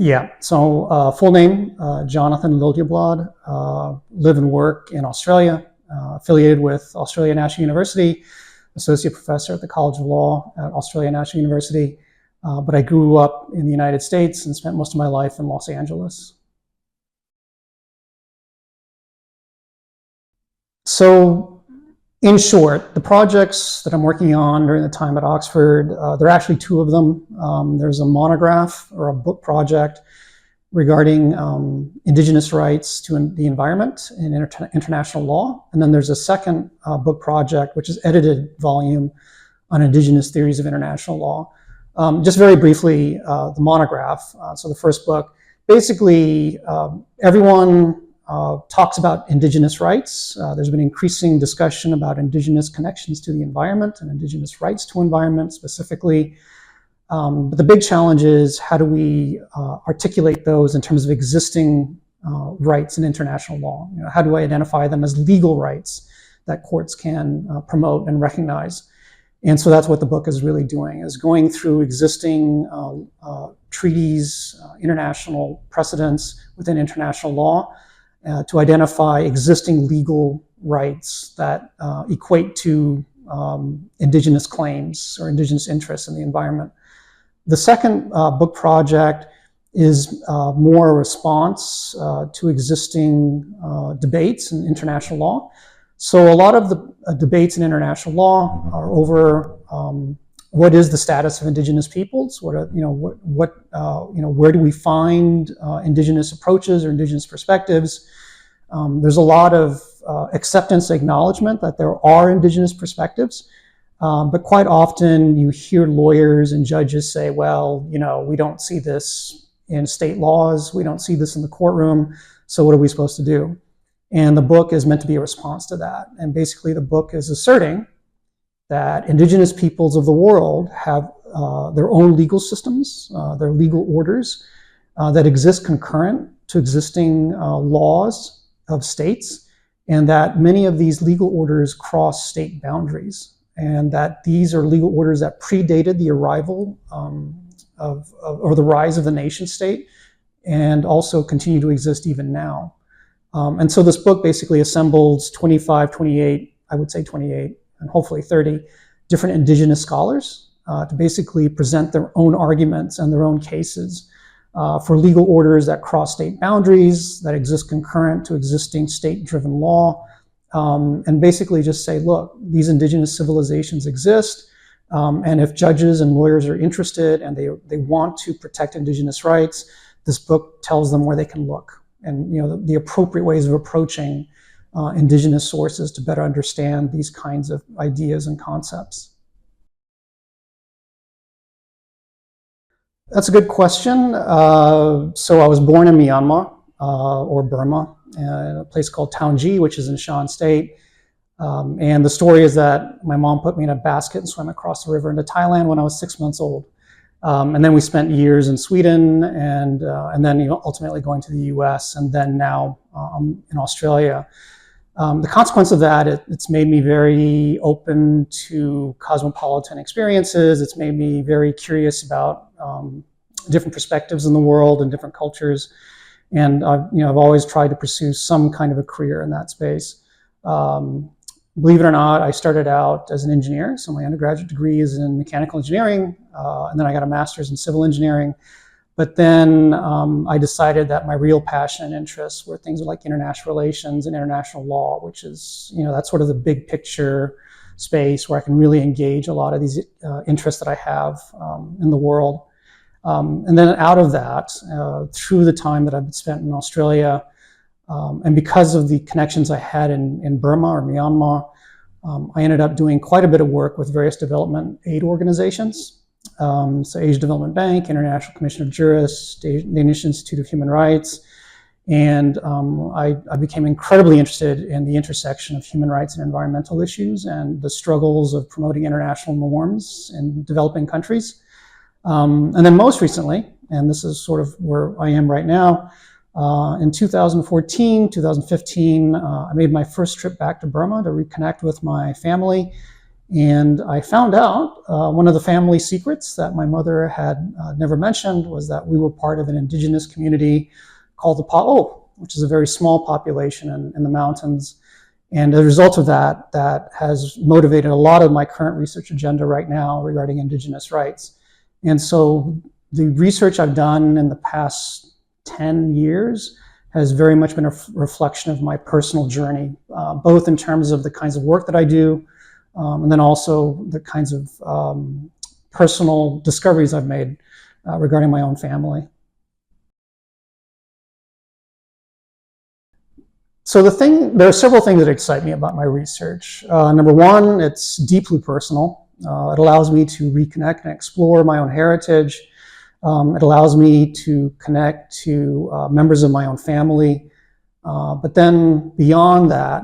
Yeah, so full name, Jonathan Liljeblad, live and work in Australia, affiliated with Australia National University, associate professor at the College of Law at Australia National University. But I grew up in the United States and spent most of my life in Los Angeles. So in short, the projects that I'm working on during the time at Oxford, there are actually two of them. There's a monograph or a book project regarding indigenous rights to the environment in international law. And then there's a second book project, which is edited volume on indigenous theories of international law. Just very briefly, the monograph, so the first book, basically everyone talks about indigenous rights. There's been increasing discussion about indigenous connections to the environment and indigenous rights to environment specifically. But the big challenge is how do we articulate those in terms of existing rights in international law? You know, how do I identify them as legal rights that courts can promote and recognize? And so that's what the book is really doing, is going through existing treaties, international precedents within international law, to identify existing legal rights that equate to indigenous claims or indigenous interests in the environment. The second book project is more a response to existing debates in international law. So a lot of the debates in international law are over what is the status of indigenous peoples? What are, where do we find indigenous approaches or indigenous perspectives? There's a lot of acceptance, acknowledgement that there are indigenous perspectives, but quite often you hear lawyers and judges say, well, we don't see this in state laws, we don't see this in the courtroom, so what are we supposed to do? And the book is meant to be a response to that. And basically the book is asserting that indigenous peoples of the world have their own legal systems, their legal orders that exist concurrent to existing laws of states, and that many of these legal orders cross state boundaries, and that these are legal orders that predated the arrival or the rise of the nation state, and also continue to exist even now. And so this book basically assembles 25, 28, I would say 28, and hopefully 30 different indigenous scholars to basically present their own arguments and their own cases for legal orders that cross state boundaries, that exist concurrent to existing state-driven law, and basically just say, look, these indigenous civilizations exist, and if judges and lawyers are interested and they want to protect indigenous rights, this book tells them where they can look, and the appropriate ways of approaching indigenous sources to better understand these kinds of ideas and concepts. That's a good question. So I was born in Myanmar, or Burma, in a place called Taungji, which is in Shan State. And the story is that my mom put me in a basket and swam across the river into Thailand when I was 6 months old. And then we spent years in Sweden, and then ultimately going to the US, and then now I'm in Australia. The consequence of that, it's made me very open to cosmopolitan experiences. It's made me very curious about different perspectives in the world and different cultures. And I've always tried to pursue some kind of a career in that space. Believe it or not, I started out as an engineer. So my undergraduate degree is in mechanical engineering, and then I got a master's in civil engineering. But then I decided that my real passion and interests were things like international relations and international law, which is, that's sort of the big picture space where I can really engage a lot of these interests that I have in the world. And then out of that, through the time that I've spent in Australia, and because of the connections I had in Burma or Myanmar, I ended up doing quite a bit of work with various development aid organizations. So Asia Development Bank, International Commission of Jurists, Danish Institute of Human Rights. And I became incredibly interested in the intersection of human rights and environmental issues and the struggles of promoting international norms in developing countries. And then most recently, and this is sort of where I am right now, in 2014, 2015, I made my first trip back to Burma to reconnect with my family. And I found out one of the family secrets that my mother had never mentioned was that we were part of an indigenous community called the Pa'o, which is a very small population in the mountains. And as a result of that, that has motivated a lot of my current research agenda right now regarding indigenous rights. And so the research I've done in the past 10 years has very much been a reflection of my personal journey, both in terms of the kinds of work that I do, and then also the kinds of personal discoveries I've made regarding my own family. So there are several things that excite me about my research. Number one, it's deeply personal. It allows me to reconnect and explore my own heritage. It allows me to connect to members of my own family. But then beyond that,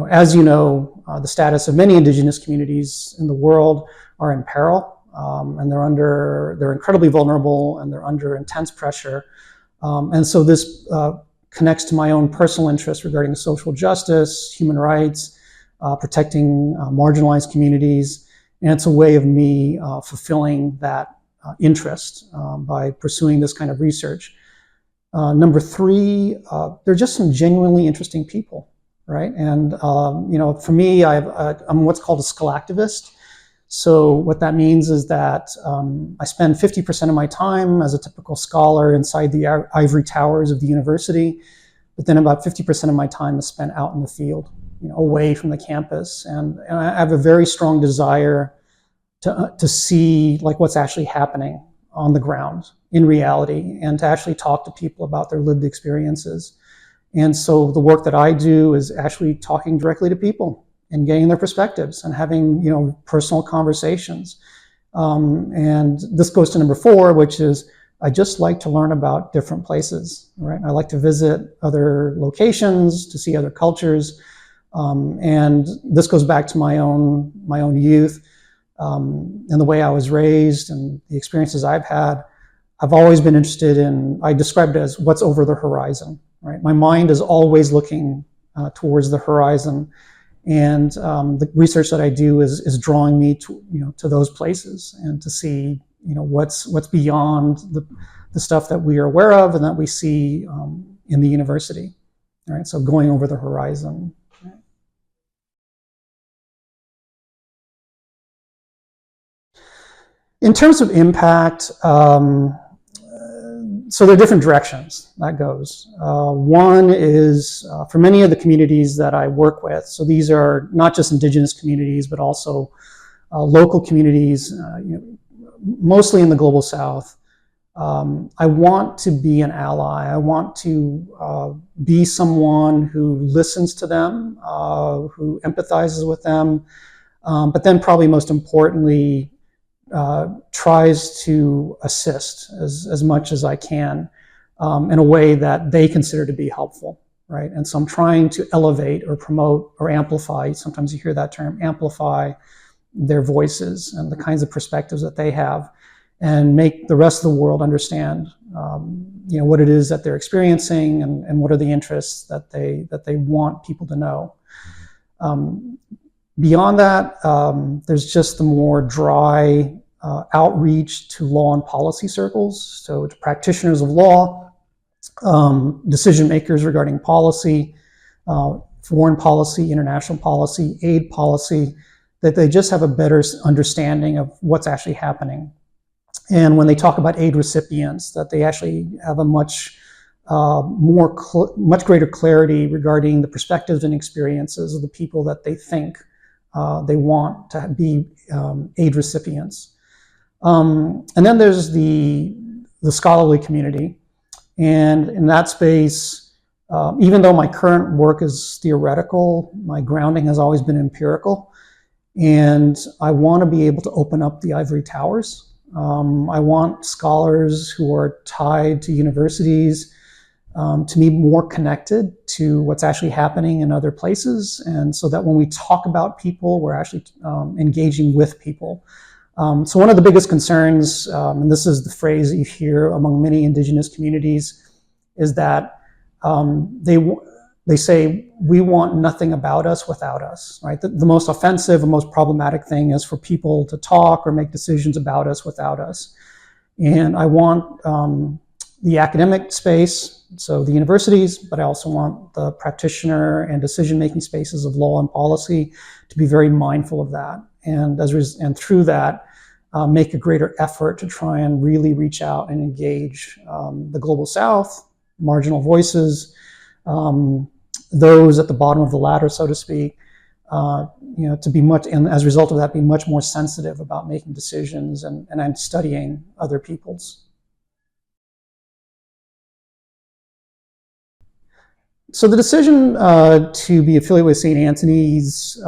as you know, the status of many indigenous communities in the world are in peril, and they're incredibly vulnerable, and they're under intense pressure. And so this connects to my own personal interests regarding social justice, human rights, protecting marginalized communities, and it's a way of me fulfilling that interest by pursuing this kind of research. Number three, they're just some genuinely interesting people, right? And for me, I'm what's called a scholactivist. So what that means is that I spend 50% of my time as a typical scholar inside the ivory towers of the university, but then about 50% of my time is spent out in the field, away from the campus. And I have a very strong desire to see what's actually happening on the ground in reality, and to actually talk to people about their lived experiences. And so the work that I do is actually talking directly to people and getting their perspectives and having personal conversations. And this goes to number four, which is I just like to learn about different places, right? I like to visit other locations, to see other cultures. And this goes back to my own youth, and the way I was raised and the experiences I've had. I've always been interested in, I describe it as what's over the horizon, right? My mind is always looking towards the horizon. And the research that I do is drawing me to those places, and to see what's beyond the stuff that we are aware of and that we see in the university. All right, so going over the horizon. In terms of impact, so there are different directions that goes. One is for many of the communities that I work with, so these are not just indigenous communities, but also local communities, mostly in the global south. I want to be an ally. I want to be someone who listens to them, who empathizes with them, but then probably most importantly, tries to assist as much as I can in a way that they consider to be helpful, right? And so I'm trying to elevate or promote or amplify, sometimes you hear that term, amplify their voices and the kinds of perspectives that they have, and make the rest of the world understand what it is that they're experiencing, and what are the interests that they want people to know. Beyond that, there's just the more dry outreach to law and policy circles, so to practitioners of law, decision makers regarding policy, foreign policy, international policy, aid policy, that they just have a better understanding of what's actually happening. And when they talk about aid recipients, that they actually have a much greater clarity regarding the perspectives and experiences of the people that they think they want to be aid recipients. And then there's the scholarly community. And in that space, even though my current work is theoretical, my grounding has always been empirical. And I want to be able to open up the ivory towers. I want scholars who are tied to universities to be more connected to what's actually happening in other places, and so that when we talk about people, we're actually engaging with people. So one of the biggest concerns, and this is the phrase that you hear among many indigenous communities, is that they say, we want nothing about us without us, right? The most offensive and most problematic thing is for people to talk or make decisions about us without us. And I want the academic space, so the universities, but I also want the practitioner and decision-making spaces of law and policy to be very mindful of that. And through that, make a greater effort to try and really reach out and engage the global South, marginal voices, those at the bottom of the ladder, so to speak, to be much, and as a result of that, be much more sensitive about making decisions and studying other people's. So the decision to be affiliated with St. Anthony's,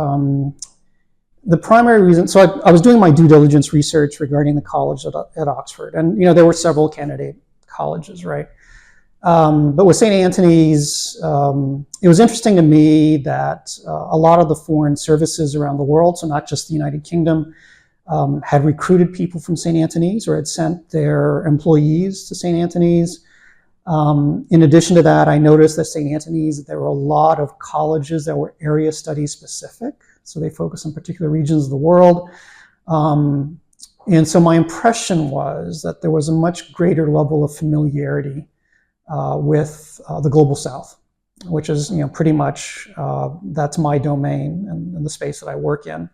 the primary reason, so I was doing my due diligence research regarding the college at Oxford, and there were several candidate colleges, right? But with St. Anthony's, it was interesting to me that a lot of the foreign services around the world, so not just the United Kingdom, had recruited people from St. Anthony's or had sent their employees to St. Anthony's. In addition to that, I noticed that St. Anthony's, there were a lot of colleges that were area study specific, so they focus on particular regions of the world. And so my impression was that there was a much greater level of familiarity with the global South, which is pretty much that's my domain and the space that I work in.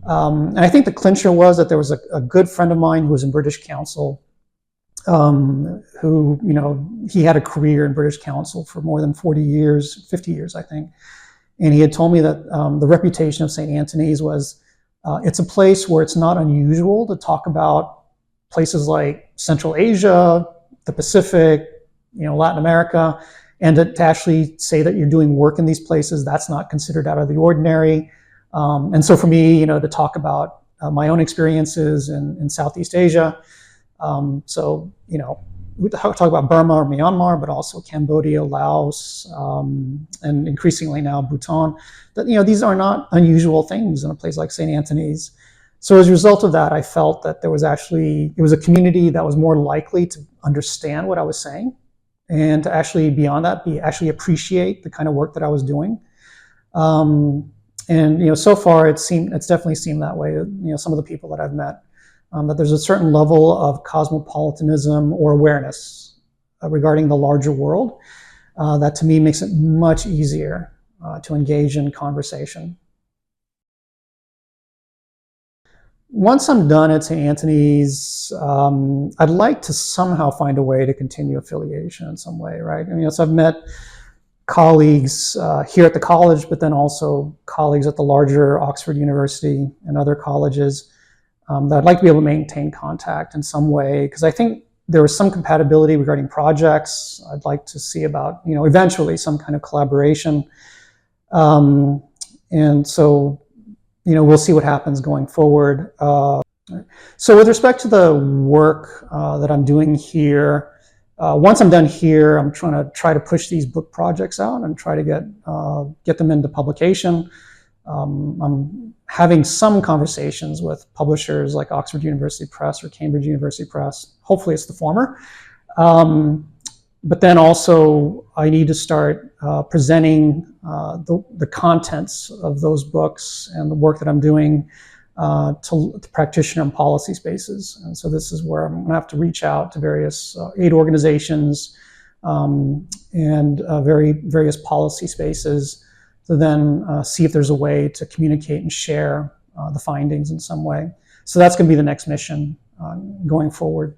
And I think the clincher was that there was a good friend of mine who was in British Council, who he had a career in British Council for more than 40 years, 50 years, I think. And he had told me that the reputation of St. Anthony's was it's a place where it's not unusual to talk about places like Central Asia, the Pacific, Latin America, and to actually say that you're doing work in these places, that's not considered out of the ordinary. And so for me, to talk about my own experiences in Southeast Asia, we talk about Burma or Myanmar, but also Cambodia, Laos, and increasingly now Bhutan, that these are not unusual things in a place like St. Anthony's. So as a result of that, I felt that it was a community that was more likely to understand what I was saying, and to actually, beyond that, actually appreciate the kind of work that I was doing. And so far it's definitely seemed that way. Some of the people that I've met, that there's a certain level of cosmopolitanism or awareness regarding the larger world that to me makes it much easier to engage in conversation. Once I'm done at St. Anthony's, I'd like to somehow find a way to continue affiliation in some way, right? So I've met colleagues here at the college, but then also colleagues at the larger Oxford University and other colleges that I'd like to be able to maintain contact in some way, because I think there was some compatibility regarding projects. I'd like to see about, eventually some kind of collaboration. And so, we'll see what happens going forward. So with respect to the work that I'm doing here, once I'm done here, I'm try to push these book projects out and try to get them into publication. I'm having some conversations with publishers like Oxford University Press or Cambridge University Press. Hopefully it's the former. But then also I need to start presenting the contents of those books and the work that I'm doing to practitioner and policy spaces. And so this is where I'm going to have to reach out to various aid organizations and various policy spaces to then see if there's a way to communicate and share the findings in some way. So that's going to be the next mission going forward.